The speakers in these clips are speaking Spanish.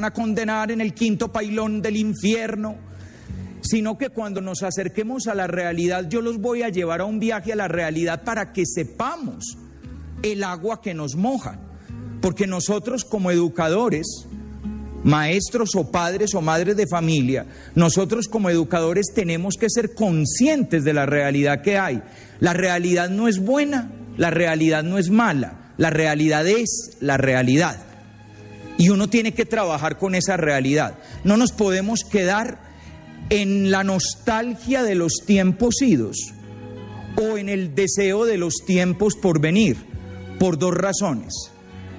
van a condenar en el quinto pailón del infierno, sino que cuando nos acerquemos a la realidad, yo los voy a llevar a un viaje a la realidad para que sepamos el agua que nos moja, porque nosotros como educadores, maestros o padres o madres de familia, nosotros como educadores tenemos que ser conscientes de la realidad que hay. La realidad no es buena, la realidad no es mala, la realidad es la realidad. Y uno tiene que trabajar con esa realidad. No nos podemos quedar en la nostalgia de los tiempos idos o en el deseo de los tiempos por venir, por dos razones.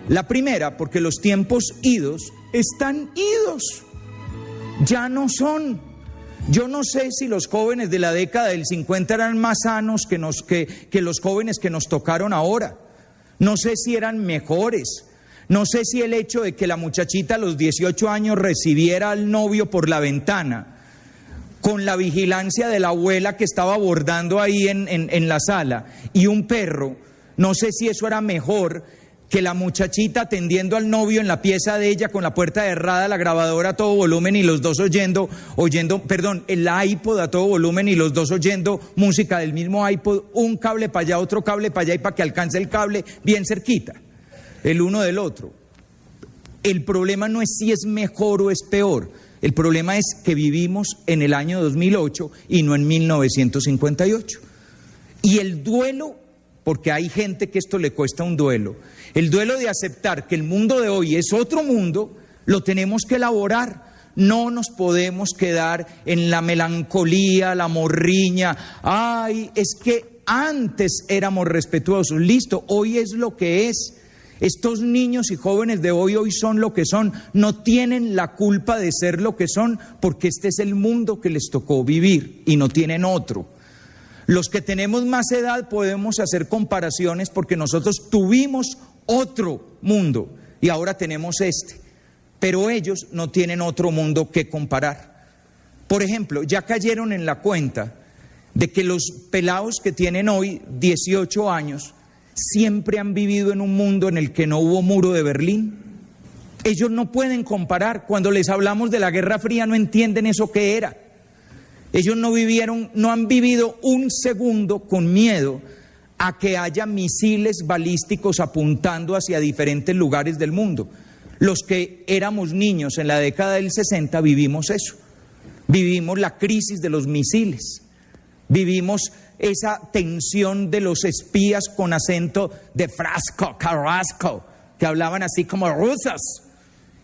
La primera, porque los tiempos idos están idos, ya no son. Yo no sé si los jóvenes de la década del 50 eran más sanos que los jóvenes que nos tocaron ahora. No sé si eran mejores. No sé si el hecho de que la muchachita a los 18 años recibiera al novio por la ventana, con la vigilancia de la abuela que estaba bordando ahí en la sala, y un perro, no sé si eso era mejor que la muchachita atendiendo al novio en la pieza de ella con la puerta cerrada, la grabadora a todo volumen y los dos oyendo, el iPod a todo volumen y los dos oyendo música del mismo iPod, un cable para allá, otro cable para allá y para que alcance el cable bien cerquita, el uno del otro. El problema no es si es mejor o es peor, el problema es que vivimos en el año 2008 y no en 1958. Y el duelo, porque hay gente que esto le cuesta un duelo, el duelo de aceptar que el mundo de hoy es otro mundo, lo tenemos que elaborar. No nos podemos quedar en la melancolía, la morriña. Ay, es que antes éramos respetuosos. Listo, hoy es lo que es. Estos niños y jóvenes de hoy son lo que son. No tienen la culpa de ser lo que son, porque este es el mundo que les tocó vivir y no tienen otro. Los que tenemos más edad podemos hacer comparaciones porque nosotros tuvimos otro mundo y ahora tenemos este, pero ellos no tienen otro mundo que comparar. Por ejemplo, ya cayeron en la cuenta de que los pelados que tienen hoy 18 años siempre han vivido en un mundo en el que no hubo muro de Berlín. Ellos no pueden comparar. Cuando les hablamos de la Guerra Fría no entienden eso que era. Ellos no han vivido un segundo con miedo a que haya misiles balísticos apuntando hacia diferentes lugares del mundo. Los que éramos niños en la década del 60 vivimos eso. Vivimos la crisis de los misiles. Vivimos esa tensión de los espías con acento de Frasco, Carrasco, que hablaban así como rusas.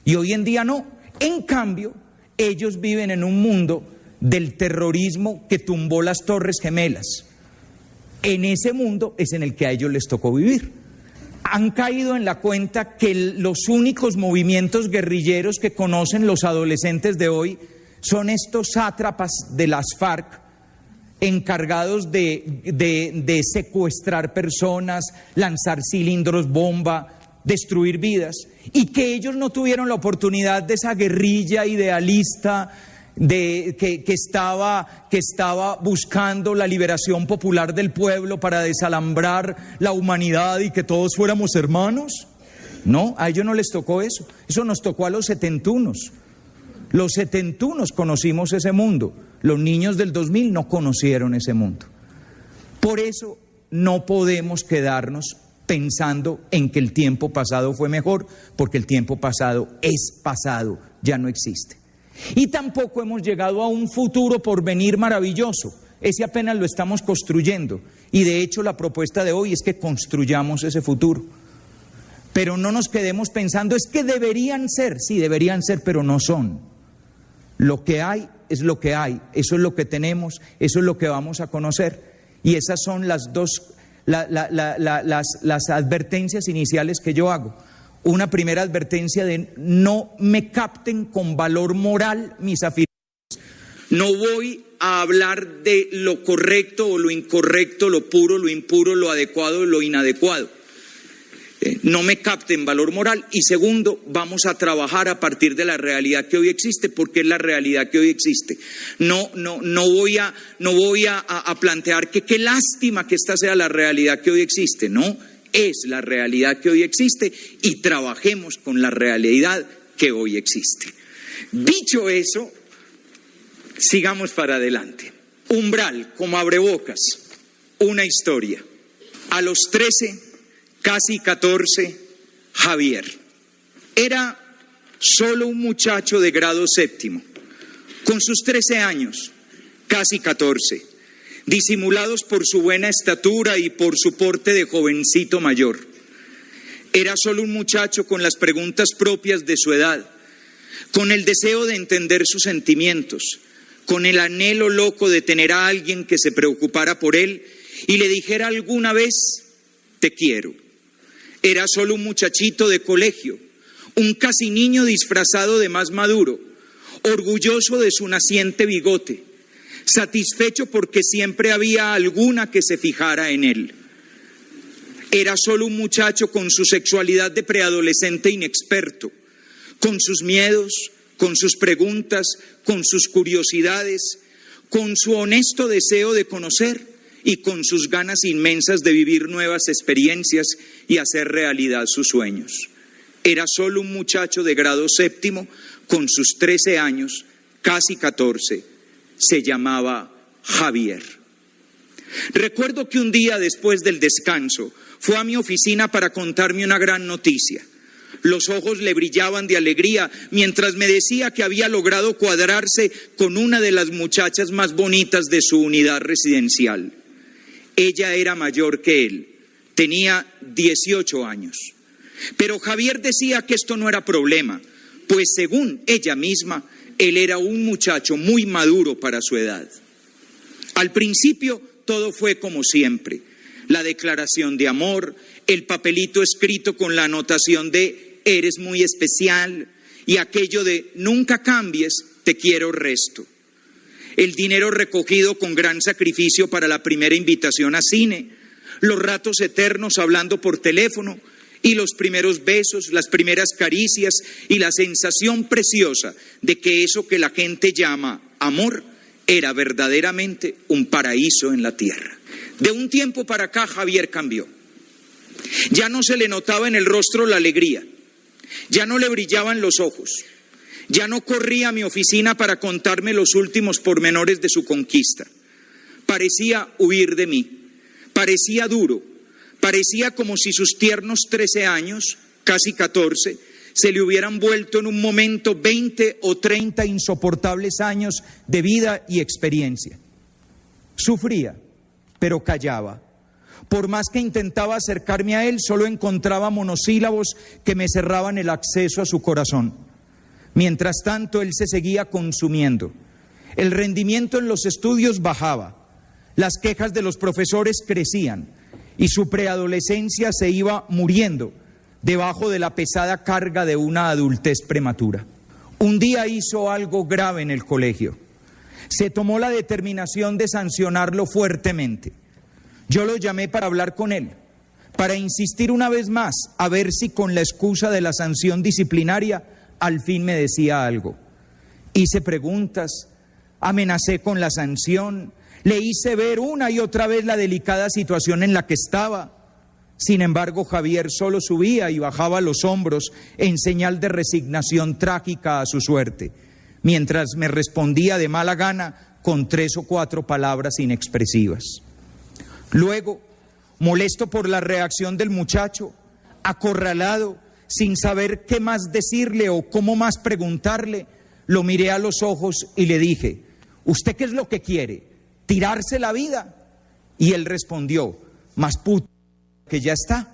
Y hoy en día no. En cambio, ellos viven en un mundo del terrorismo que tumbó las Torres Gemelas. En ese mundo es en el que a ellos les tocó vivir. Han caído en la cuenta que los únicos movimientos guerrilleros que conocen los adolescentes de hoy son estos sátrapas de las FARC, encargados de secuestrar personas, lanzar cilindros bomba, destruir vidas, y que ellos no tuvieron la oportunidad de esa guerrilla idealista que estaba buscando la liberación popular del pueblo para desalambrar la humanidad y que todos fuéramos hermanos. No, a ellos no les tocó eso. Eso nos tocó a los setentunos. Los setentunos conocimos ese mundo. Los niños del 2000 no conocieron ese mundo. Por eso no podemos quedarnos pensando en que el tiempo pasado fue mejor, porque el tiempo pasado es pasado, ya no existe. Y tampoco hemos llegado a un futuro por venir maravilloso. Ese apenas lo estamos construyendo. Y de hecho la propuesta de hoy es que construyamos ese futuro. Pero no nos quedemos pensando, es que deberían ser. Sí, deberían ser, pero no son. Lo que hay es lo que hay. Eso es lo que tenemos, eso es lo que vamos a conocer. Y esas son las las advertencias iniciales que yo hago. Una primera advertencia de no me capten con valor moral mis afirmaciones. No voy a hablar de lo correcto o lo incorrecto, lo puro, lo impuro, lo adecuado o lo inadecuado. No me capten valor moral. Y segundo, vamos a trabajar a partir de la realidad que hoy existe, porque es la realidad que hoy existe. No voy a plantear que qué lástima que esta sea la realidad que hoy existe. No, es la realidad que hoy existe y trabajemos con la realidad que hoy existe. Dicho eso, sigamos para adelante. Umbral, como abrebocas, una historia. A los 13, casi 14, Javier era solo un muchacho de grado séptimo, con sus 13 años, casi 14, disimulados por su buena estatura y por su porte de jovencito mayor. Era solo un muchacho con las preguntas propias de su edad, con el deseo de entender sus sentimientos, con el anhelo loco de tener a alguien que se preocupara por él y le dijera alguna vez, te quiero. Era solo un muchachito de colegio, un casi niño disfrazado de más maduro, orgulloso de su naciente bigote, satisfecho porque siempre había alguna que se fijara en él. Era solo un muchacho con su sexualidad de preadolescente inexperto, con sus miedos, con sus preguntas, con sus curiosidades, con su honesto deseo de conocer y con sus ganas inmensas de vivir nuevas experiencias y hacer realidad sus sueños. Era solo un muchacho de grado séptimo, con sus 13 años, casi 14, se llamaba Javier. Recuerdo que un día después del descanso fue a mi oficina para contarme una gran noticia. Los ojos le brillaban de alegría mientras me decía que había logrado cuadrarse con una de las muchachas más bonitas de su unidad residencial. Ella era mayor que él, tenía 18 años. Pero Javier decía que esto no era problema, pues según ella misma, él era un muchacho muy maduro para su edad. Al principio todo fue como siempre, la declaración de amor, el papelito escrito con la anotación de eres muy especial y aquello de nunca cambies, te quiero resto. El dinero recogido con gran sacrificio para la primera invitación a cine, los ratos eternos hablando por teléfono y los primeros besos, las primeras caricias y la sensación preciosa de que eso que la gente llama amor era verdaderamente un paraíso en la tierra. De un tiempo para acá Javier cambió. Ya no se le notaba en el rostro la alegría, ya no le brillaban los ojos, ya no corría a mi oficina para contarme los últimos pormenores de su conquista. Parecía huir de mí, parecía duro, parecía como si sus tiernos 13 años, casi 14, se le hubieran vuelto en un momento 20 o 30 insoportables años de vida y experiencia. Sufría, pero callaba. Por más que intentaba acercarme a él, solo encontraba monosílabos que me cerraban el acceso a su corazón. Mientras tanto, él se seguía consumiendo. El rendimiento en los estudios bajaba, las quejas de los profesores crecían y su preadolescencia se iba muriendo debajo de la pesada carga de una adultez prematura. Un día hizo algo grave en el colegio. Se tomó la determinación de sancionarlo fuertemente. Yo lo llamé para hablar con él, para insistir una vez más, a ver si con la excusa de la sanción disciplinaria al fin me decía algo. Hice preguntas, amenacé con la sanción, le hice ver una y otra vez la delicada situación en la que estaba. Sin embargo, Javier solo subía y bajaba los hombros en señal de resignación trágica a su suerte, mientras me respondía de mala gana con 3 o 4 palabras inexpresivas. Luego, molesto por la reacción del muchacho, acorralado, sin saber qué más decirle o cómo más preguntarle, lo miré a los ojos y le dije, ¿usted qué es lo que quiere? ¿Tirarse la vida? Y él respondió, más puta que ya está,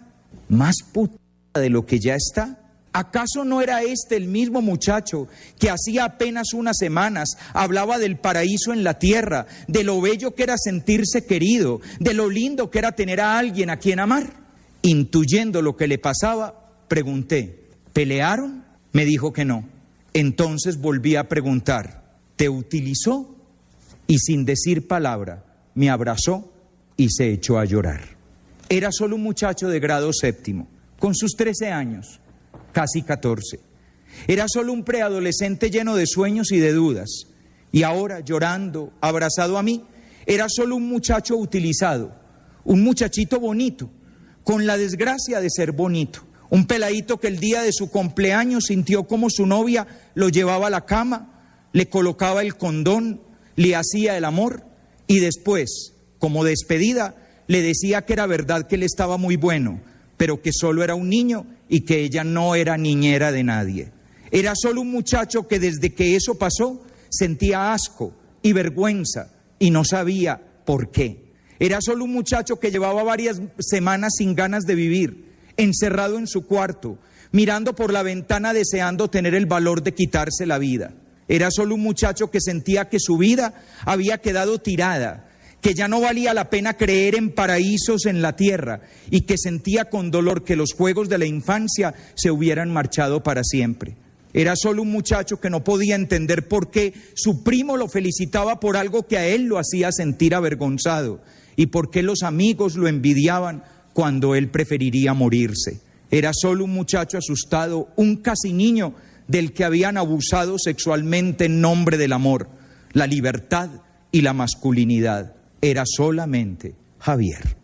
más puta de lo que ya está. ¿Acaso no era este el mismo muchacho que hacía apenas unas semanas hablaba del paraíso en la tierra, de lo bello que era sentirse querido, de lo lindo que era tener a alguien a quien amar? Intuyendo lo que le pasaba, pregunté, ¿pelearon? Me dijo que no. Entonces volví a preguntar, ¿te utilizó? Y sin decir palabra, me abrazó y se echó a llorar. Era solo un muchacho de grado séptimo, con sus 13 años. Casi 14. Era solo un preadolescente lleno de sueños y de dudas. Y ahora, llorando, abrazado a mí, era solo un muchacho utilizado, un muchachito bonito, con la desgracia de ser bonito, Un peladito que el día de su cumpleaños sintió como su novia lo llevaba a la cama, le colocaba el condón, le hacía el amor y después, como despedida, le decía que era verdad que él estaba muy bueno, pero que solo era un niño y que ella no era niñera de nadie. Era solo un muchacho que desde que eso pasó sentía asco y vergüenza y no sabía por qué. Era solo un muchacho que llevaba varias semanas sin ganas de vivir, encerrado en su cuarto, mirando por la ventana deseando tener el valor de quitarse la vida. Era solo un muchacho que sentía que su vida había quedado tirada, que ya no valía la pena creer en paraísos en la tierra y que sentía con dolor que los juegos de la infancia se hubieran marchado para siempre. Era solo un muchacho que no podía entender por qué su primo lo felicitaba por algo que a él lo hacía sentir avergonzado y por qué los amigos lo envidiaban cuando él preferiría morirse. Era solo un muchacho asustado, un casi niño del que habían abusado sexualmente en nombre del amor, la libertad y la masculinidad. Era solamente Javier.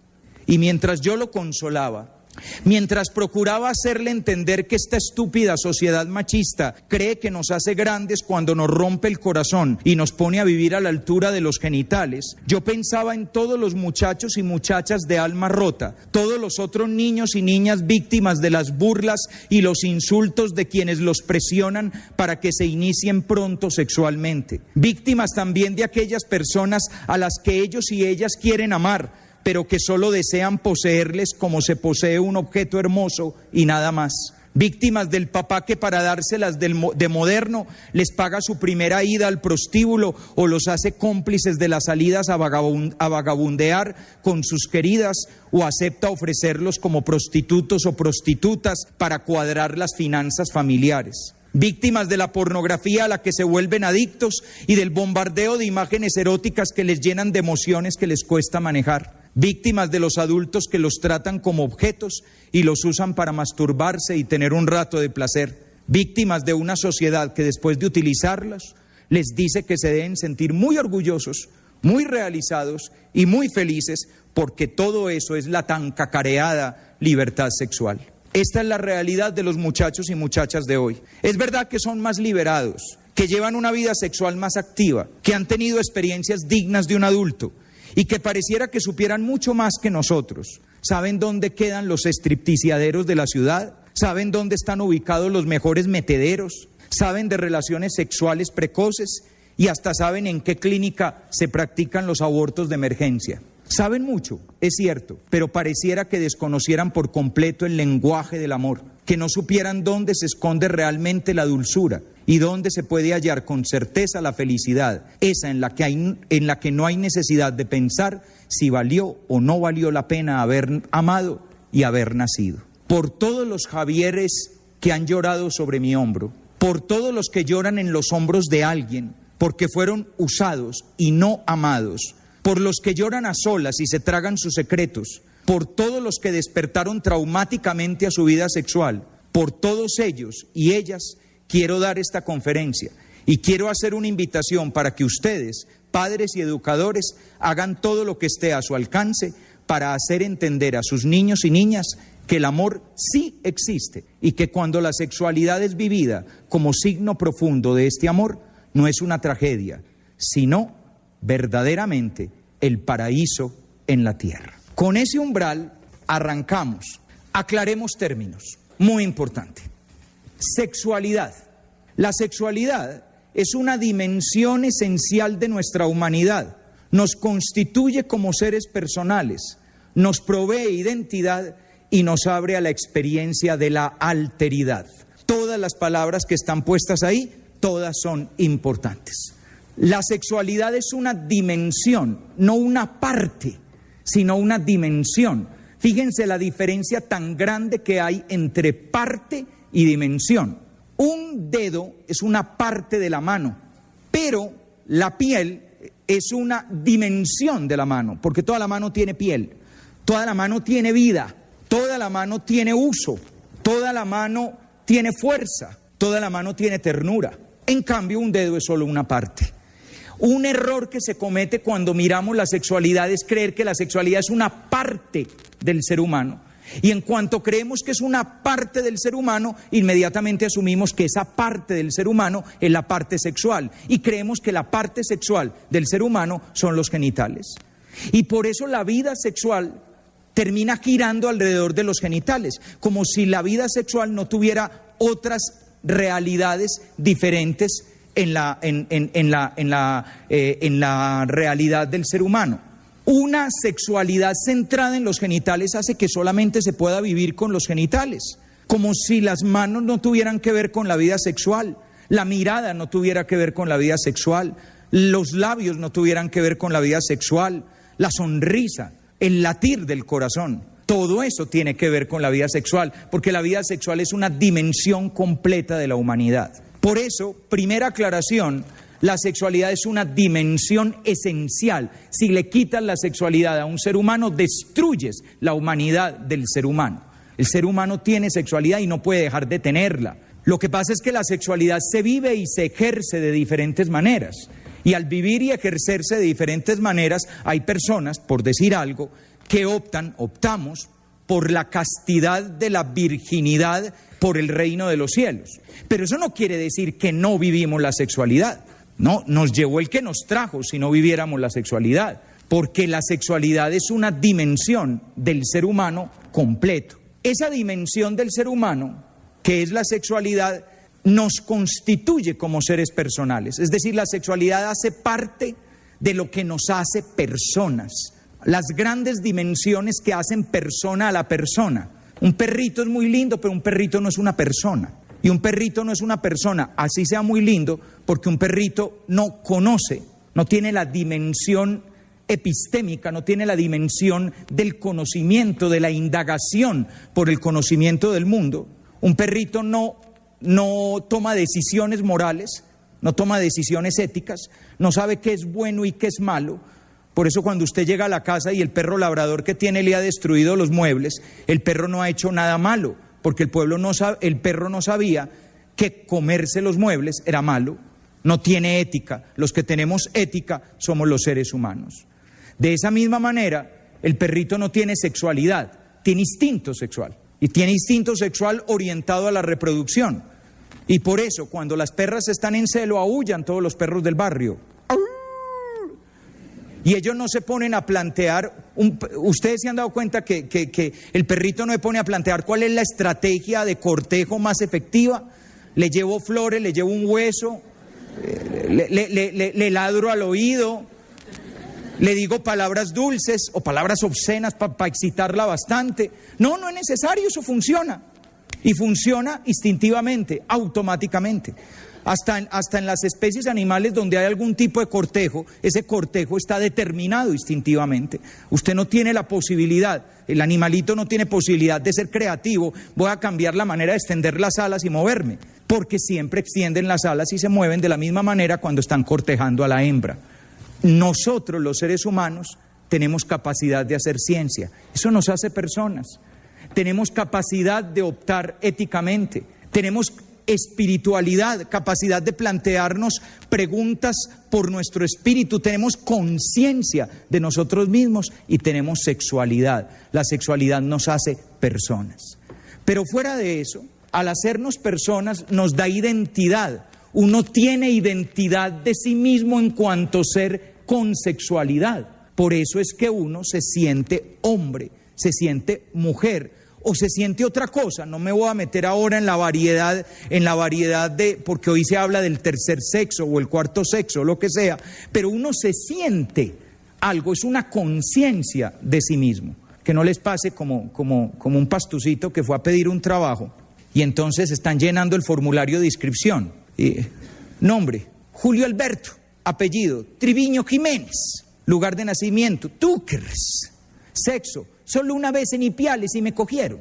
Y mientras yo lo consolaba, mientras procuraba hacerle entender que esta estúpida sociedad machista cree que nos hace grandes cuando nos rompe el corazón y nos pone a vivir a la altura de los genitales, yo pensaba en todos los muchachos y muchachas de alma rota, todos los otros niños y niñas víctimas de las burlas y los insultos de quienes los presionan para que se inicien pronto sexualmente, víctimas también de aquellas personas a las que ellos y ellas quieren amar, pero que solo desean poseerles como se posee un objeto hermoso y nada más. Víctimas del papá que para dárselas de moderno les paga su primera ida al prostíbulo o los hace cómplices de las salidas a vagabundear con sus queridas o acepta ofrecerlos como prostitutos o prostitutas para cuadrar las finanzas familiares. Víctimas de la pornografía a la que se vuelven adictos y del bombardeo de imágenes eróticas que les llenan de emociones que les cuesta manejar. Víctimas de los adultos que los tratan como objetos y los usan para masturbarse y tener un rato de placer. Víctimas de una sociedad que después de utilizarlas les dice que se deben sentir muy orgullosos, muy realizados y muy felices porque todo eso es la tan cacareada libertad sexual. Esta es la realidad de los muchachos y muchachas de hoy. Es verdad que son más liberados, que llevan una vida sexual más activa, que han tenido experiencias dignas de un adulto y que pareciera que supieran mucho más que nosotros. ¿Saben dónde quedan los stripticiaderos de la ciudad? ¿Saben dónde están ubicados los mejores metederos? ¿Saben de relaciones sexuales precoces? Y hasta saben en qué clínica se practican los abortos de emergencia. Saben mucho, es cierto, pero pareciera que desconocieran por completo el lenguaje del amor, que no supieran dónde se esconde realmente la dulzura y dónde se puede hallar con certeza la felicidad, esa en la que no hay necesidad de pensar si valió o no valió la pena haber amado y haber nacido. Por todos los Javieres que han llorado sobre mi hombro, por todos los que lloran en los hombros de alguien, porque fueron usados y no amados, por los que lloran a solas y se tragan sus secretos, por todos los que despertaron traumáticamente a su vida sexual, por todos ellos y ellas quiero dar esta conferencia y quiero hacer una invitación para que ustedes, padres y educadores, hagan todo lo que esté a su alcance para hacer entender a sus niños y niñas que el amor sí existe y que cuando la sexualidad es vivida como signo profundo de este amor, no es una tragedia, sino verdaderamente el paraíso en la tierra. Con ese umbral arrancamos. Aclaremos términos, muy importante. Sexualidad. La sexualidad es una dimensión esencial de nuestra humanidad. Nos constituye como seres personales, nos provee identidad y nos abre a la experiencia de la alteridad. Todas las palabras que están puestas ahí, todas son importantes. La sexualidad es una dimensión, no una parte, sino una dimensión. Fíjense la diferencia tan grande que hay entre parte y dimensión. Un dedo es una parte de la mano, pero la piel es una dimensión de la mano, porque toda la mano tiene piel, toda la mano tiene vida, toda la mano tiene uso, toda la mano tiene fuerza, toda la mano tiene ternura. En cambio, un dedo es solo una parte. Un error que se comete cuando miramos la sexualidad es creer que la sexualidad es una parte del ser humano Y en cuanto creemos que es una parte del ser humano, inmediatamente asumimos que esa parte del ser humano es la parte sexual. Y creemos que la parte sexual del ser humano son los genitales. Y por eso la vida sexual termina girando alrededor de los genitales, como si la vida sexual no tuviera otras realidades diferentes en la realidad del ser humano. Una sexualidad centrada en los genitales hace que solamente se pueda vivir con los genitales, como si las manos no tuvieran que ver con la vida sexual, la mirada no tuviera que ver con la vida sexual, los labios no tuvieran que ver con la vida sexual, la sonrisa, el latir del corazón. Todo eso tiene que ver con la vida sexual, porque la vida sexual es una dimensión completa de la humanidad. Por eso, primera aclaración, la sexualidad es una dimensión esencial. Si le quitas la sexualidad a un ser humano, destruyes la humanidad del ser humano. El ser humano tiene sexualidad y no puede dejar de tenerla. Lo que pasa es que la sexualidad se vive y se ejerce de diferentes maneras. Y al vivir y ejercerse de diferentes maneras, hay personas, por decir algo, que optamos por la castidad de la virginidad por el reino de los cielos. Pero eso no quiere decir que no vivimos la sexualidad. No, nos llevó el que nos trajo si no viviéramos la sexualidad, porque la sexualidad es una dimensión del ser humano completo. Esa dimensión del ser humano, que es la sexualidad, nos constituye como seres personales. Es decir, la sexualidad hace parte de lo que nos hace personas. Las grandes dimensiones que hacen persona a la persona. Un perrito es muy lindo, pero un perrito no es una persona. Y un perrito no es una persona, así sea muy lindo, porque un perrito no conoce, no tiene la dimensión epistémica, no tiene la dimensión del conocimiento, de la indagación por el conocimiento del mundo. Un perrito no toma decisiones morales, no toma decisiones éticas, no sabe qué es bueno y qué es malo. Por eso cuando usted llega a la casa y el perro labrador que tiene le ha destruido los muebles, el perro no ha hecho nada malo, porque el perro no sabía que comerse los muebles era malo, no tiene ética. Los que tenemos ética somos los seres humanos. De esa misma manera, el perrito no tiene sexualidad, tiene instinto sexual, y tiene instinto sexual orientado a la reproducción. Y por eso, cuando las perras están en celo, aúllan todos los perros del barrio. Y ellos no se ponen a plantear, ustedes se han dado cuenta que el perrito no se pone a plantear cuál es la estrategia de cortejo más efectiva. Le llevo flores, le llevo un hueso, le ladro al oído, le digo palabras dulces o palabras obscenas para excitarla bastante. No es necesario, eso funciona. Y funciona instintivamente, automáticamente. Hasta en las especies animales donde hay algún tipo de cortejo, ese cortejo está determinado instintivamente. Usted no tiene la posibilidad, el animalito no tiene posibilidad de ser creativo, voy a cambiar la manera de extender las alas y moverme, porque siempre extienden las alas y se mueven de la misma manera cuando están cortejando a la hembra. Nosotros, los seres humanos, tenemos capacidad de hacer ciencia, eso nos hace personas. Tenemos capacidad de optar éticamente, tenemos espiritualidad, capacidad de plantearnos preguntas por nuestro espíritu, tenemos conciencia de nosotros mismos y tenemos sexualidad. La sexualidad nos hace personas. Pero fuera de eso, al hacernos personas nos da identidad. Uno tiene identidad de sí mismo en cuanto ser con sexualidad. Por eso es que uno se siente hombre, se siente mujer, o se siente otra cosa. No me voy a meter ahora en la variedad de, porque hoy se habla del tercer sexo o el cuarto sexo, lo que sea, pero uno se siente algo, es una conciencia de sí mismo. Que no les pase como un pastucito que fue a pedir un trabajo y entonces están llenando el formulario de inscripción. Nombre, Julio Alberto, apellido, Triviño Jiménez, lugar de nacimiento, Túqueres, sexo, solo una vez en Ipiales y me cogieron.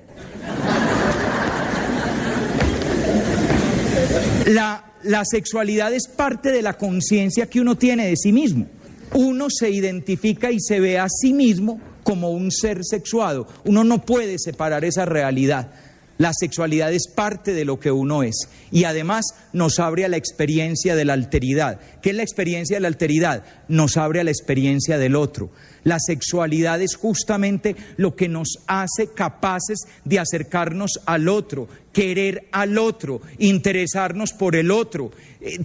La sexualidad es parte de la conciencia que uno tiene de sí mismo. Uno se identifica y se ve a sí mismo como un ser sexuado. Uno no puede separar esa realidad. La sexualidad es parte de lo que uno es y además nos abre a la experiencia de la alteridad. ¿Qué es la experiencia de la alteridad? Nos abre a la experiencia del otro. La sexualidad es justamente lo que nos hace capaces de acercarnos al otro, querer al otro, interesarnos por el otro,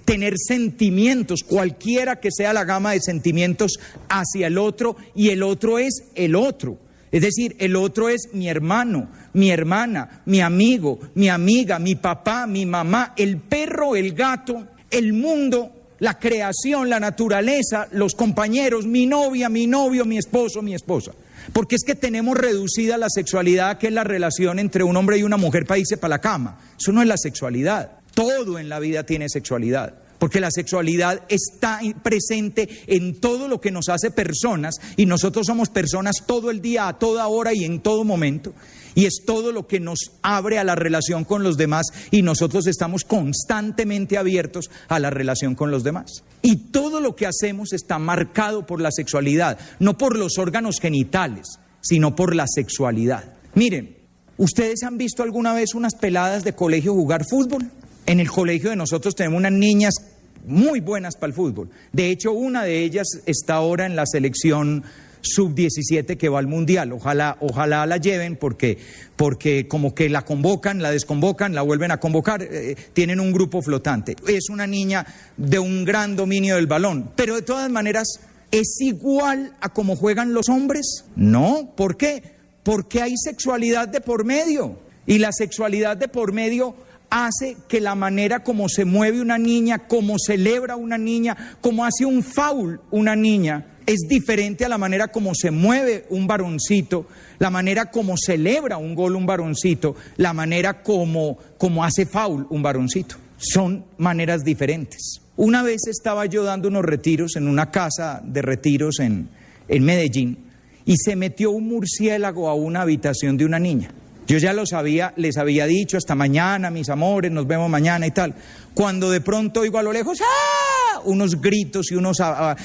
tener sentimientos, cualquiera que sea la gama de sentimientos hacia el otro, y el otro es el otro. Es decir, el otro es mi hermano, mi hermana, mi amigo, mi amiga, mi papá, mi mamá, el perro, el gato, el mundo, la creación, la naturaleza, los compañeros, mi novia, mi novio, mi esposo, mi esposa. Porque es que tenemos reducida la sexualidad, que es la relación entre un hombre y una mujer para irse para la cama. Eso no es la sexualidad. Todo en la vida tiene sexualidad. Porque la sexualidad está presente en todo lo que nos hace personas, y nosotros somos personas todo el día, a toda hora y en todo momento, y es todo lo que nos abre a la relación con los demás, y nosotros estamos constantemente abiertos a la relación con los demás. Y todo lo que hacemos está marcado por la sexualidad, no por los órganos genitales, sino por la sexualidad. Miren, ¿ustedes han visto alguna vez unas peladas de colegio jugar fútbol? En el colegio de nosotros tenemos unas niñas muy buenas para el fútbol. De hecho, una de ellas está ahora en la selección sub-17 que va al Mundial. Ojalá la lleven porque como que la convocan, la desconvocan, la vuelven a convocar, tienen un grupo flotante. Es una niña de un gran dominio del balón, pero de todas maneras, ¿es igual a cómo juegan los hombres? No, ¿por qué? Porque hay sexualidad de por medio, y la sexualidad de por medio hace que la manera como se mueve una niña, como celebra una niña, como hace un foul una niña, es diferente a la manera como se mueve un varoncito, la manera como celebra un gol un varoncito, la manera como hace foul un varoncito. Son maneras diferentes. Una vez estaba yo dando unos retiros en una casa de retiros en Medellín, y se metió un murciélago a una habitación de una niña. Yo ya lo sabía, les había dicho, hasta mañana, mis amores, nos vemos mañana y tal. Cuando de pronto oigo a lo lejos, ¡ah!, unos gritos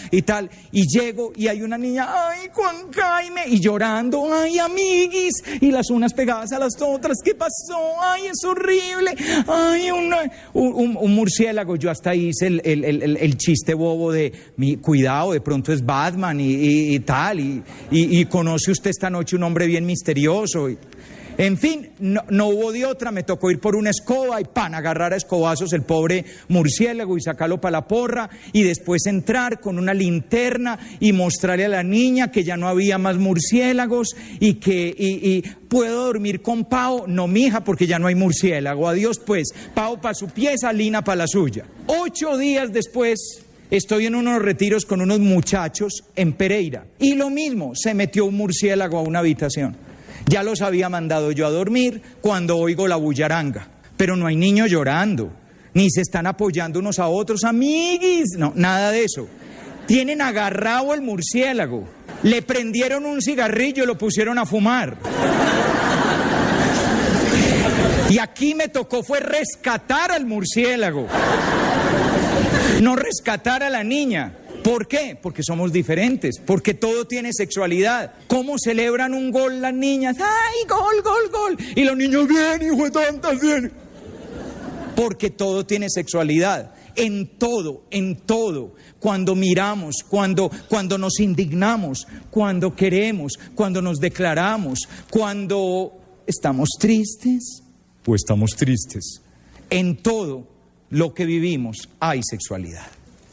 y tal, y llego y hay una niña, ¡ay, Juan Jaime!, y llorando, ¡ay, amiguis!, y las unas pegadas a las otras, ¿qué pasó? ¡Ay, es horrible! ¡Ay, un murciélago! Yo hasta hice el chiste bobo de, cuidado, de pronto es Batman y tal, y conoce usted esta noche un hombre bien misterioso. En fin, no hubo de otra, me tocó ir por una escoba y agarrar a escobazos el pobre murciélago y sacarlo para la porra, y después entrar con una linterna y mostrarle a la niña que ya no había más murciélagos y ¿puedo dormir con Pao? No, mija, porque ya no hay murciélago. Adiós pues, Pao para su pieza, Lina para la suya. 8 días después estoy en unos retiros con unos muchachos en Pereira y lo mismo, se metió un murciélago a una habitación. Ya los había mandado yo a dormir cuando oigo la bullaranga, pero no hay niños llorando, ni se están apoyando unos a otros, amiguis, no, nada de eso. Tienen agarrado el murciélago, le prendieron un cigarrillo y lo pusieron a fumar. Y aquí me tocó fue rescatar al murciélago, no rescatar a la niña. ¿Por qué? Porque somos diferentes, porque todo tiene sexualidad. ¿Cómo celebran un gol las niñas? ¡Ay, gol, gol, gol! Y los niños, bien, hijo de tantas, bien. Porque todo tiene sexualidad. En todo, cuando miramos, cuando nos indignamos, cuando queremos, cuando nos declaramos, cuando estamos tristes, pues estamos tristes. En todo lo que vivimos hay sexualidad.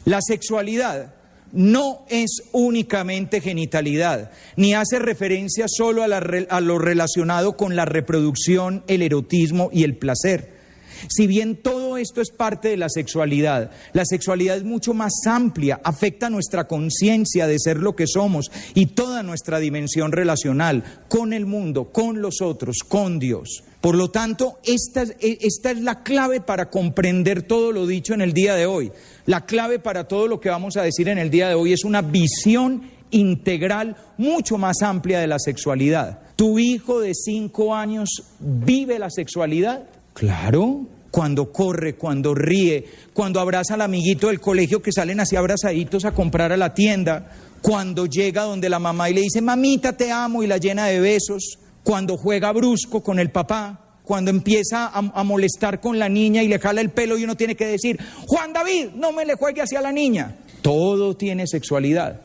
La sexualidad no es únicamente genitalidad, ni hace referencia solo a lo relacionado con la reproducción, el erotismo y el placer. Si bien todo esto es parte de la sexualidad es mucho más amplia, afecta nuestra conciencia de ser lo que somos y toda nuestra dimensión relacional con el mundo, con los otros, con Dios. Por lo tanto, esta es la clave para comprender todo lo dicho en el día de hoy. La clave para todo lo que vamos a decir en el día de hoy es una visión integral mucho más amplia de la sexualidad. ¿Tu hijo de 5 años vive la sexualidad? Claro, cuando corre, cuando ríe, cuando abraza al amiguito del colegio que salen así abrazaditos a comprar a la tienda, cuando llega donde la mamá y le dice, mamita te amo y la llena de besos, cuando juega brusco con el papá, cuando empieza a molestar con la niña y le jala el pelo y uno tiene que decir, Juan David, no me le juegue hacia la niña. Todo tiene sexualidad.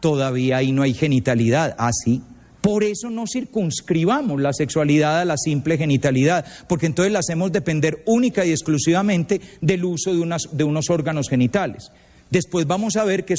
Todavía ahí no hay genitalidad. Sí. Por eso no circunscribamos la sexualidad a la simple genitalidad, porque entonces la hacemos depender única y exclusivamente del uso de unos órganos genitales. Después vamos a ver que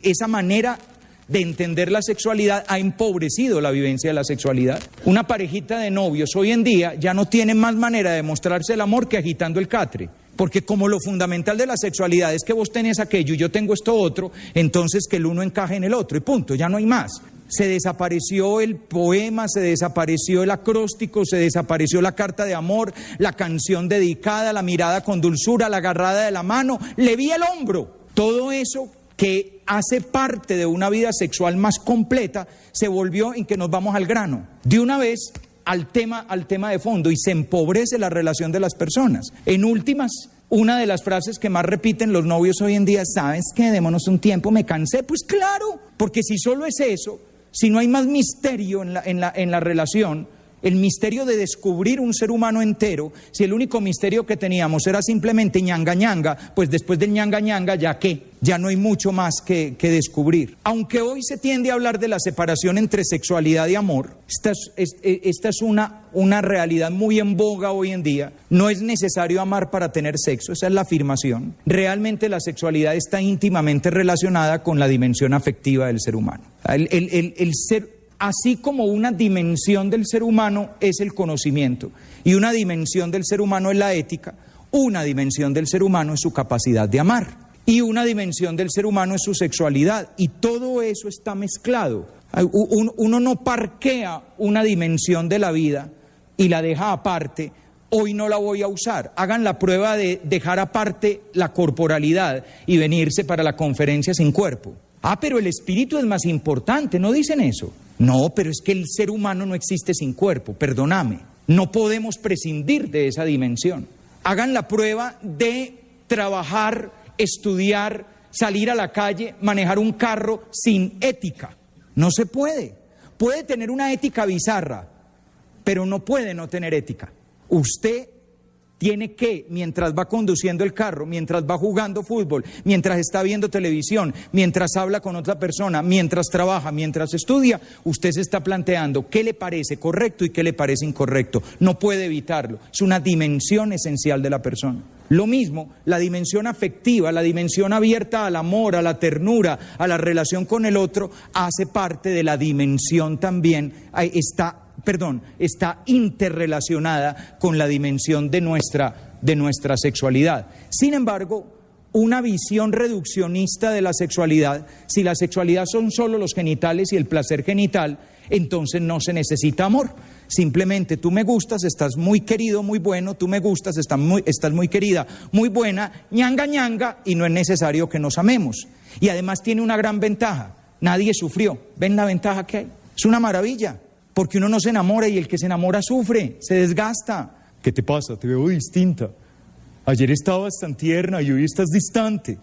esa manera de entender la sexualidad ha empobrecido la vivencia de la sexualidad. Una parejita de novios hoy en día ya no tiene más manera de mostrarse el amor que agitando el catre. Porque como lo fundamental de la sexualidad es que vos tenés aquello y yo tengo esto otro, entonces que el uno encaje en el otro y punto, ya no hay más. Se desapareció el poema, se desapareció el acróstico, se desapareció la carta de amor, la canción dedicada, la mirada con dulzura, la agarrada de la mano, le vi el hombro. Todo eso que hace parte de una vida sexual más completa se volvió en que nos vamos al grano. De una vez al tema de fondo y se empobrece la relación de las personas. En últimas, una de las frases que más repiten los novios hoy en día, ¿sabes qué? Démonos un tiempo, me cansé. Pues claro, porque si solo es eso, si no hay más misterio en la relación, el misterio de descubrir un ser humano entero, si el único misterio que teníamos era simplemente ñanga ñanga, pues después del ñanga ñanga, ¿ya qué? Ya no hay mucho más que descubrir. Aunque hoy se tiende a hablar de la separación entre sexualidad y amor, esta es una realidad muy en boga hoy en día. No es necesario amar para tener sexo, esa es la afirmación. Realmente la sexualidad está íntimamente relacionada con la dimensión afectiva del ser humano. El ser... Así como una dimensión del ser humano es el conocimiento y una dimensión del ser humano es la ética, una dimensión del ser humano es su capacidad de amar y una dimensión del ser humano es su sexualidad y todo eso está mezclado. Uno no parquea una dimensión de la vida y la deja aparte. Hoy no la voy a usar. Hagan la prueba de dejar aparte la corporalidad y venirse para la conferencia sin cuerpo. Pero el espíritu es más importante, ¿no dicen eso? No, pero es que el ser humano no existe sin cuerpo, perdóname. No podemos prescindir de esa dimensión. Hagan la prueba de trabajar, estudiar, salir a la calle, manejar un carro sin ética. No se puede. Puede tener una ética bizarra, pero no puede no tener ética. Usted tiene que, mientras va conduciendo el carro, mientras va jugando fútbol, mientras está viendo televisión, mientras habla con otra persona, mientras trabaja, mientras estudia, usted se está planteando qué le parece correcto y qué le parece incorrecto. No puede evitarlo. Es una dimensión esencial de la persona. Lo mismo, la dimensión afectiva, la dimensión abierta al amor, a la ternura, a la relación con el otro, hace parte de la dimensión también, está interrelacionada con la dimensión de nuestra sexualidad. Sin embargo, una visión reduccionista de la sexualidad, si la sexualidad son solo los genitales y el placer genital, entonces no se necesita amor. Simplemente tú me gustas, estás muy querido, muy bueno, tú me gustas, estás muy querida, muy buena, ñanga ñanga, y no es necesario que nos amemos. Y además tiene una gran ventaja, nadie sufrió. ¿Ven la ventaja que hay? Es una maravilla. Porque uno no se enamora y el que se enamora sufre, se desgasta. ¿Qué te pasa? Te veo distinta. Ayer estabas tan tierna y hoy estás distante.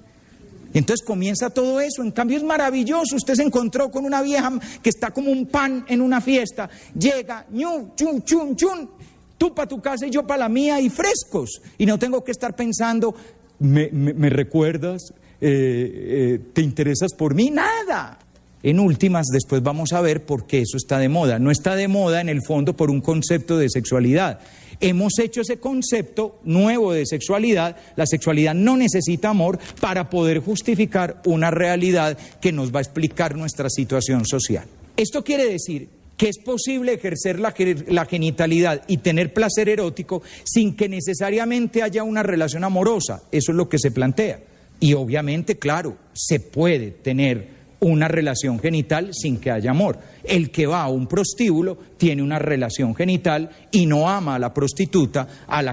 Y entonces comienza todo eso. En cambio es maravilloso. Usted se encontró con una vieja que está como un pan en una fiesta. Llega, ñu, chun, chun, chun. Tú para tu casa y yo para la mía y frescos. Y no tengo que estar pensando, ¿me recuerdas? ¿Te interesas por mí? Nada. En últimas, después vamos a ver por qué eso está de moda. No está de moda en el fondo por un concepto de sexualidad. Hemos hecho ese concepto nuevo de sexualidad. La sexualidad no necesita amor para poder justificar una realidad que nos va a explicar nuestra situación social. Esto quiere decir que es posible ejercer la genitalidad y tener placer erótico sin que necesariamente haya una relación amorosa. Eso es lo que se plantea. Y obviamente, claro, se puede tener una relación genital sin que haya amor. El que va a un prostíbulo tiene una relación genital y no ama a la prostituta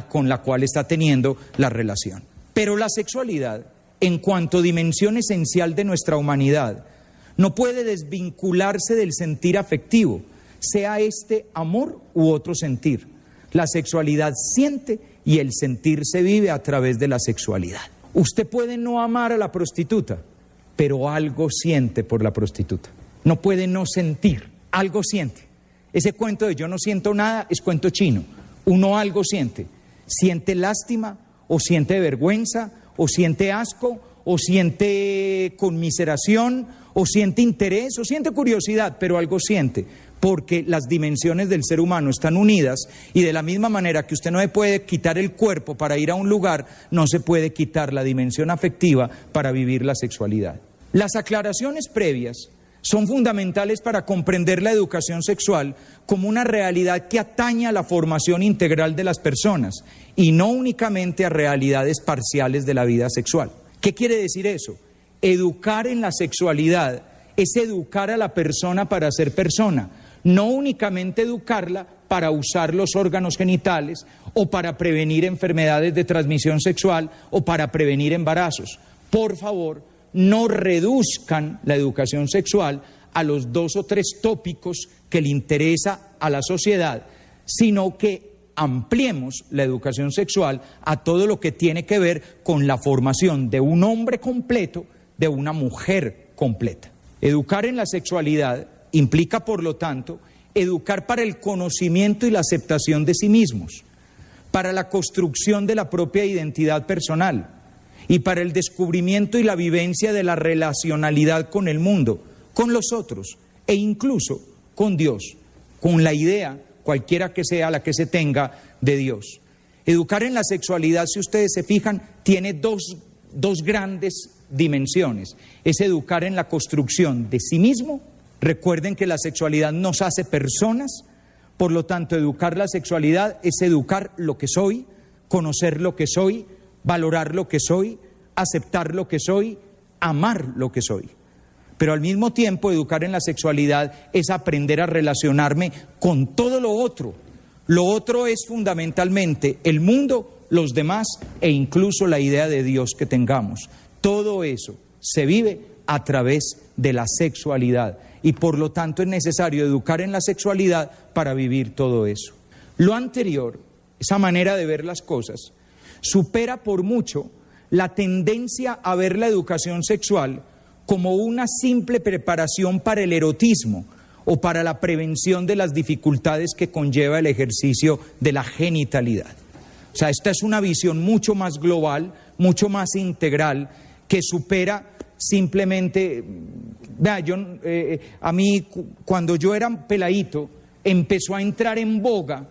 con la cual está teniendo la relación. Pero la sexualidad, en cuanto dimensión esencial de nuestra humanidad, no puede desvincularse del sentir afectivo, sea este amor u otro sentir. La sexualidad siente y el sentir se vive a través de la sexualidad. Usted puede no amar a la prostituta, pero algo siente por la prostituta. No puede no sentir, algo siente. Ese cuento de yo no siento nada es cuento chino. Uno algo siente lástima, o siente vergüenza, o siente asco, o siente conmiseración, o siente interés, o siente curiosidad, pero algo siente, porque las dimensiones del ser humano están unidas, y de la misma manera que usted no se puede quitar el cuerpo para ir a un lugar, no se puede quitar la dimensión afectiva para vivir la sexualidad. Las aclaraciones previas son fundamentales para comprender la educación sexual como una realidad que atañe a la formación integral de las personas y no únicamente a realidades parciales de la vida sexual. ¿Qué quiere decir eso? Educar en la sexualidad es educar a la persona para ser persona, no únicamente educarla para usar los órganos genitales o para prevenir enfermedades de transmisión sexual o para prevenir embarazos. Por favor, no reduzcan la educación sexual a los 2 o 3 tópicos que le interesa a la sociedad, sino que ampliemos la educación sexual a todo lo que tiene que ver con la formación de un hombre completo, de una mujer completa. Educar en la sexualidad implica, por lo tanto, educar para el conocimiento y la aceptación de sí mismos, para la construcción de la propia identidad personal, y para el descubrimiento y la vivencia de la relacionalidad con el mundo, con los otros e incluso con Dios, con la idea, cualquiera que sea la que se tenga, de Dios. Educar en la sexualidad, si ustedes se fijan, tiene dos grandes dimensiones. Es educar en la construcción de sí mismo. Recuerden que la sexualidad nos hace personas, por lo tanto, educar la sexualidad es educar lo que soy, conocer lo que soy, valorar lo que soy, aceptar lo que soy, amar lo que soy. Pero al mismo tiempo, educar en la sexualidad es aprender a relacionarme con todo lo otro. Lo otro es fundamentalmente el mundo, los demás e incluso la idea de Dios que tengamos. Todo eso se vive a través de la sexualidad y por lo tanto es necesario educar en la sexualidad para vivir todo eso. Lo anterior, esa manera de ver las cosas, supera por mucho la tendencia a ver la educación sexual como una simple preparación para el erotismo o para la prevención de las dificultades que conlleva el ejercicio de la genitalidad. O sea, esta es una visión mucho más global, mucho más integral, que supera simplemente... Vea, a mí, cuando yo era peladito, empezó a entrar en boga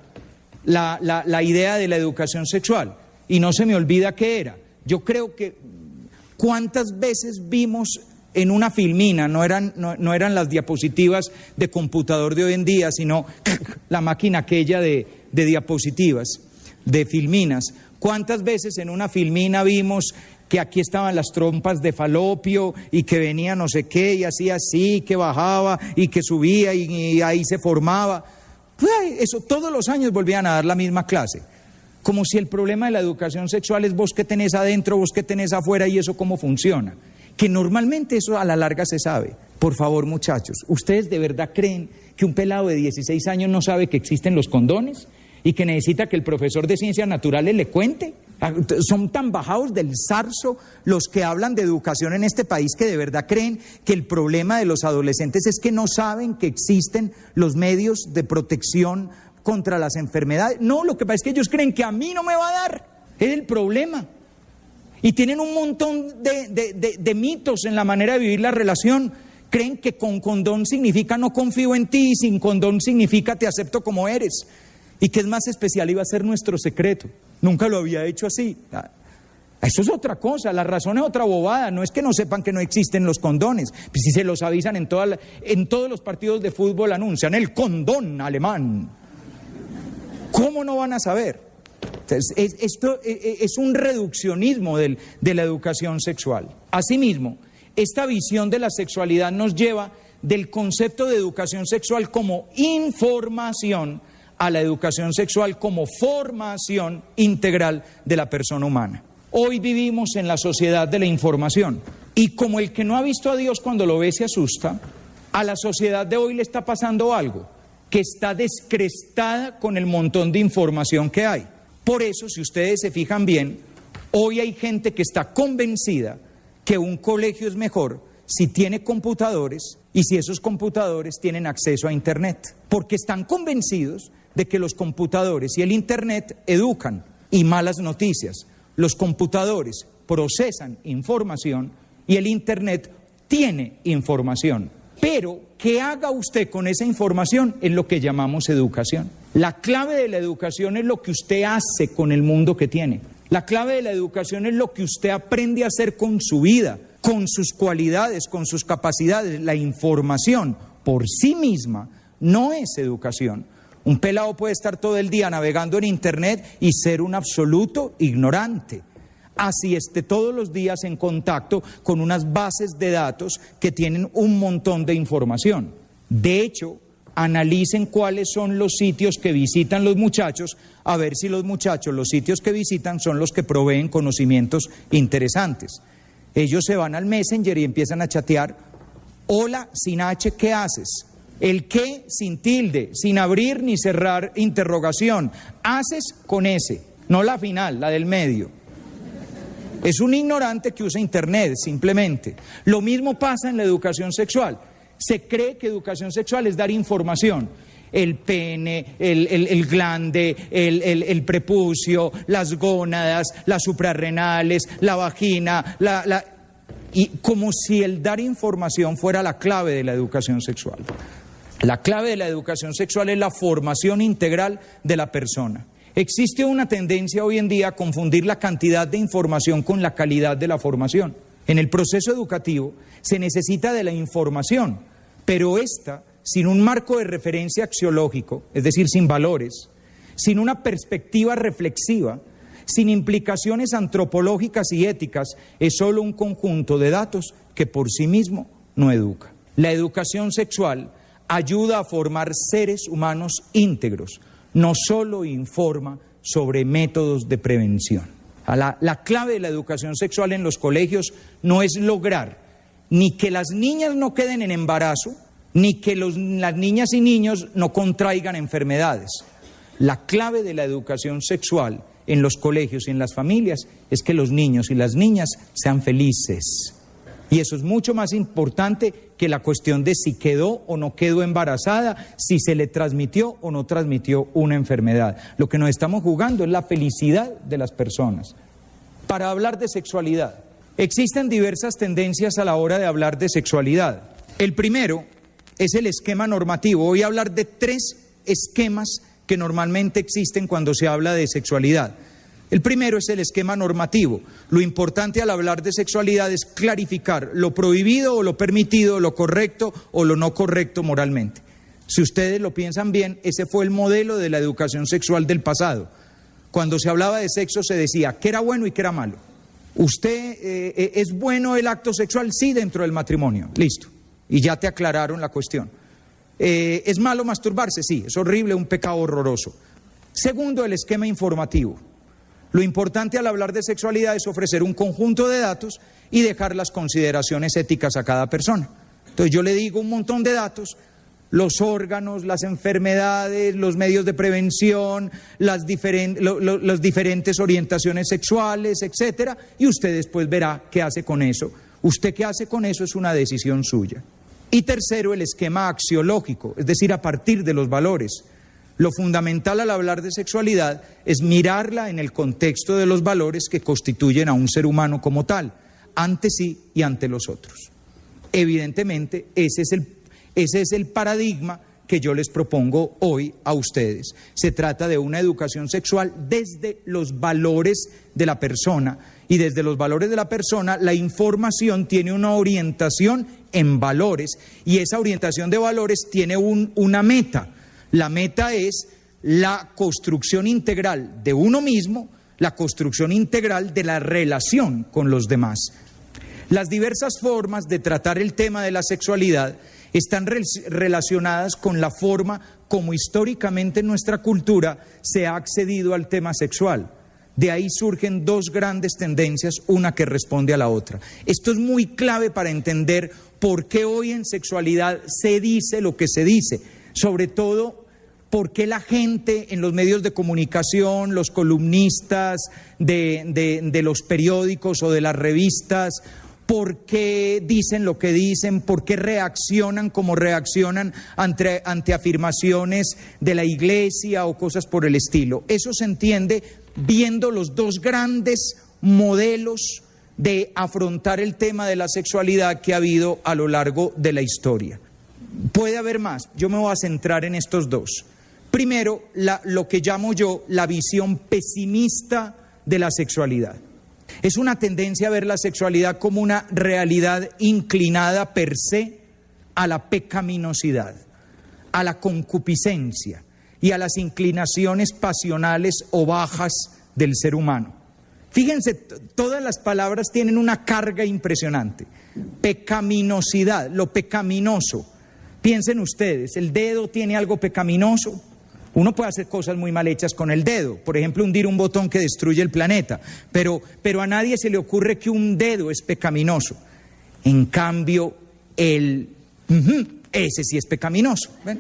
la idea de la educación sexual. Y no se me olvida qué era. Yo creo que cuántas veces vimos en una filmina, no eran las diapositivas de computador de hoy en día, sino la máquina aquella de diapositivas, de filminas. ¿Cuántas veces en una filmina vimos que aquí estaban las trompas de falopio y que venía no sé qué y hacía así, que bajaba y que subía y ahí se formaba? Eso todos los años volvían a dar la misma clase. Como si el problema de la educación sexual es vos que tenés adentro, vos que tenés afuera y eso cómo funciona. Que normalmente eso a la larga se sabe. Por favor, muchachos, ¿ustedes de verdad creen que un pelado de 16 años no sabe que existen los condones y que necesita que el profesor de ciencias naturales le cuente? Son tan bajados del zarzo los que hablan de educación en este país que de verdad creen que el problema de los adolescentes es que no saben que existen los medios de protección contra las enfermedades. No, lo que pasa es que ellos creen que a mí no me va a dar. Es el problema. Y tienen un montón de mitos en la manera de vivir la relación. Creen que con condón significa no confío en ti y sin condón significa te acepto como eres. Y que es más especial iba a ser nuestro secreto. Nunca lo había hecho así. Eso es otra cosa, la razón es otra bobada. No es que no sepan que no existen los condones. Pues si se los avisan en todos los partidos de fútbol anuncian el condón alemán. ¿Cómo no van a saber? Entonces, esto es un reduccionismo de la educación sexual. Asimismo, esta visión de la sexualidad nos lleva del concepto de educación sexual como información a la educación sexual como formación integral de la persona humana. Hoy vivimos en la sociedad de la información y como el que no ha visto a Dios cuando lo ve se asusta, a la sociedad de hoy le está pasando algo, que está descrestada con el montón de información que hay. Por eso, si ustedes se fijan bien, hoy hay gente que está convencida que un colegio es mejor si tiene computadores y si esos computadores tienen acceso a Internet, porque están convencidos de que los computadores y el Internet educan y malas noticias. Los computadores procesan información y el Internet tiene información. Pero, ¿qué haga usted con esa información? Es lo que llamamos educación. La clave de la educación es lo que usted hace con el mundo que tiene. La clave de la educación es lo que usted aprende a hacer con su vida, con sus cualidades, con sus capacidades. La información por sí misma no es educación. Un pelado puede estar todo el día navegando en Internet y ser un absoluto ignorante. Así esté todos los días en contacto con unas bases de datos que tienen un montón de información. De hecho, analicen cuáles son los sitios que visitan los muchachos, a ver si los muchachos, los sitios que visitan son los que proveen conocimientos interesantes. Ellos se van al Messenger y empiezan a chatear. Hola, sin H, ¿qué haces? El qué sin tilde, sin abrir ni cerrar interrogación. Haces con S, no la final, la del medio. Es un ignorante que usa Internet, simplemente. Lo mismo pasa en la educación sexual. Se cree que educación sexual es dar información. El pene, el glande, el prepucio, las gónadas, las suprarrenales, la vagina, y como si el dar información fuera la clave de la educación sexual. La clave de la educación sexual es la formación integral de la persona. Existe una tendencia hoy en día a confundir la cantidad de información con la calidad de la formación. En el proceso educativo se necesita de la información, pero esta, sin un marco de referencia axiológico, es decir, sin valores, sin una perspectiva reflexiva, sin implicaciones antropológicas y éticas, es solo un conjunto de datos que por sí mismo no educa. La educación sexual ayuda a formar seres humanos íntegros, no solo informa sobre métodos de prevención. La clave de la educación sexual en los colegios no es lograr ni que las niñas no queden en embarazo, ni que las niñas y niños no contraigan enfermedades. La clave de la educación sexual en los colegios y en las familias es que los niños y las niñas sean felices. Y eso es mucho más importante que la cuestión de si quedó o no quedó embarazada, si se le transmitió o no transmitió una enfermedad. Lo que nos estamos jugando es la felicidad de las personas. Para hablar de sexualidad, existen diversas tendencias a la hora de hablar de sexualidad. El primero es el esquema normativo. Voy a hablar de 3 esquemas que normalmente existen cuando se habla de sexualidad. El primero es el esquema normativo. Lo importante al hablar de sexualidad es clarificar lo prohibido o lo permitido, lo correcto o lo no correcto moralmente. Si ustedes lo piensan bien, ese fue el modelo de la educación sexual del pasado. Cuando se hablaba de sexo se decía qué era bueno y qué era malo. ¿Es bueno el acto sexual? Sí, dentro del matrimonio. Listo. Y ya te aclararon la cuestión. ¿Es malo masturbarse? Sí, es horrible, un pecado horroroso. Segundo, el esquema informativo. Lo importante al hablar de sexualidad es ofrecer un conjunto de datos y dejar las consideraciones éticas a cada persona. Entonces yo le digo un montón de datos, los órganos, las enfermedades, los medios de prevención, las diferentes orientaciones sexuales, etcétera, y usted después verá qué hace con eso. Usted qué hace con eso es una decisión suya. Y tercero, el esquema axiológico, es decir, a partir de los valores. Lo fundamental al hablar de sexualidad es mirarla en el contexto de los valores que constituyen a un ser humano como tal, ante sí y ante los otros. Evidentemente, ese es el paradigma que yo les propongo hoy a ustedes. Se trata de una educación sexual desde los valores de la persona, y desde los valores de la persona la información tiene una orientación en valores, y esa orientación de valores tiene una meta. La meta es la construcción integral de uno mismo, la construcción integral de la relación con los demás. Las diversas formas de tratar el tema de la sexualidad están relacionadas con la forma como históricamente en nuestra cultura se ha accedido al tema sexual. De ahí surgen 2 grandes tendencias, una que responde a la otra. Esto es muy clave para entender por qué hoy en sexualidad se dice lo que se dice. Sobre todo, ¿por qué la gente en los medios de comunicación, los columnistas de los periódicos o de las revistas, por qué dicen lo que dicen, por qué reaccionan como reaccionan ante afirmaciones de la iglesia o cosas por el estilo. Eso se entiende viendo los dos grandes modelos de afrontar el tema de la sexualidad que ha habido a lo largo de la historia. Puede haber más, yo me voy a centrar en estos dos. Primero, lo que llamo yo la visión pesimista de la sexualidad. Es una tendencia a ver la sexualidad como una realidad inclinada per se a la pecaminosidad, a la concupiscencia y a las inclinaciones pasionales o bajas del ser humano. Fíjense, todas las palabras tienen una carga impresionante. Pecaminosidad, lo pecaminoso. Piensen ustedes, ¿el dedo tiene algo pecaminoso? Uno puede hacer cosas muy mal hechas con el dedo, por ejemplo, hundir un botón que destruye el planeta, pero a nadie se le ocurre que un dedo es pecaminoso. En cambio, ese sí es pecaminoso. ¿Ven?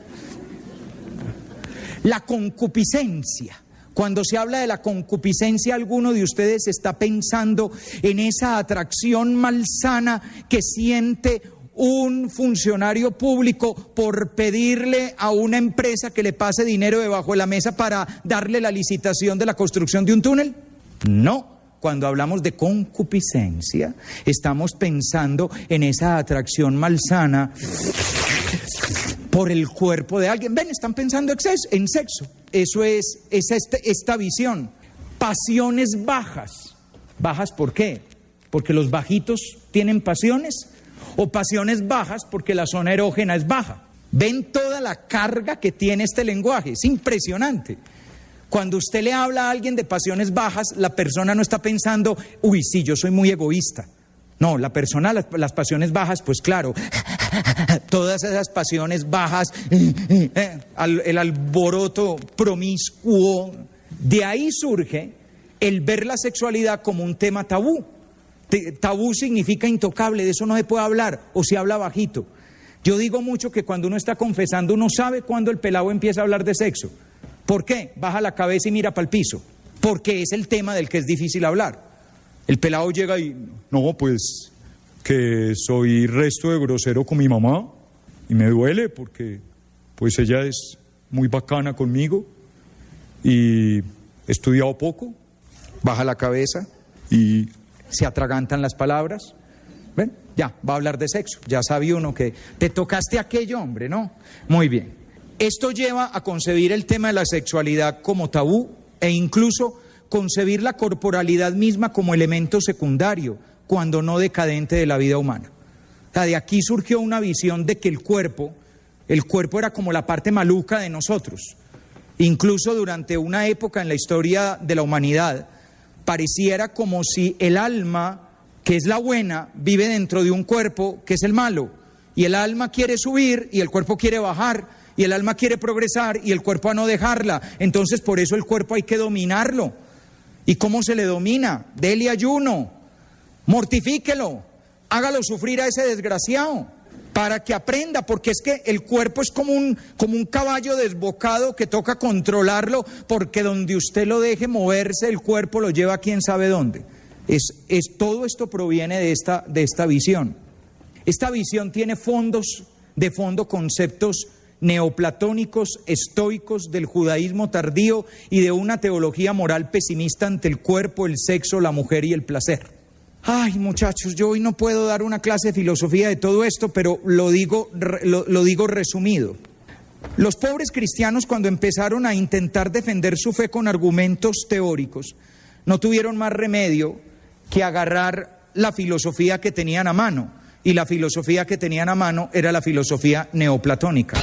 La concupiscencia. Cuando se habla de la concupiscencia, alguno de ustedes está pensando en esa atracción malsana que siente un funcionario público por pedirle a una empresa que le pase dinero debajo de la mesa para darle la licitación de la construcción de un túnel. No, cuando hablamos de concupiscencia, estamos pensando en esa atracción malsana por el cuerpo de alguien. Ven, están pensando en sexo. Eso es esta visión. Pasiones bajas. ¿Bajas por qué? ¿Porque los bajitos tienen pasiones? ¿O pasiones bajas porque la zona erógena es baja? ¿Ven toda la carga que tiene este lenguaje? Es impresionante. Cuando usted le habla a alguien de pasiones bajas, la persona no está pensando, uy, sí, yo soy muy egoísta. No, la persona, las pasiones bajas, pues claro, todas esas pasiones bajas, el alboroto promiscuo, de ahí surge el ver la sexualidad como un tema tabú. Tabú significa intocable, de eso no se puede hablar, o se habla bajito. Yo digo mucho que cuando uno está confesando, uno sabe cuándo el pelado empieza a hablar de sexo. ¿Por qué? Baja la cabeza y mira para el piso, porque es el tema del que es difícil hablar. El pelado llega y, no, pues, que soy resto de grosero con mi mamá, y me duele porque, pues, ella es muy bacana conmigo, y he estudiado poco. Baja la cabeza y se atragantan las palabras. ¿Ven? Ya, va a hablar de sexo. Ya sabe uno que te tocaste a aquello, hombre, ¿no? Muy bien. Esto lleva a concebir el tema de la sexualidad como tabú e incluso concebir la corporalidad misma como elemento secundario, cuando no decadente de la vida humana. O sea, de aquí surgió una visión de que el cuerpo era como la parte maluca de nosotros. Incluso durante una época en la historia de la humanidad, pareciera como si el alma, que es la buena, vive dentro de un cuerpo que es el malo. Y el alma quiere subir y el cuerpo quiere bajar. Y el alma quiere progresar y el cuerpo a no dejarla. Entonces por eso el cuerpo hay que dominarlo. ¿Y cómo se le domina? Dele ayuno, mortifíquelo, hágalo sufrir a ese desgraciado para que aprenda, porque es que el cuerpo es como un caballo desbocado que toca controlarlo, porque donde usted lo deje moverse, el cuerpo lo lleva a quién sabe dónde. Todo esto proviene de esta visión. Esta visión tiene de fondo conceptos neoplatónicos, estoicos, del judaísmo tardío y de una teología moral pesimista ante el cuerpo, el sexo, la mujer y el placer. Ay, muchachos, yo hoy no puedo dar una clase de filosofía de todo esto, pero lo digo resumido. Los pobres cristianos, cuando empezaron a intentar defender su fe con argumentos teóricos, no tuvieron más remedio que agarrar la filosofía que tenían a mano. Y la filosofía que tenían a mano era la filosofía neoplatónica.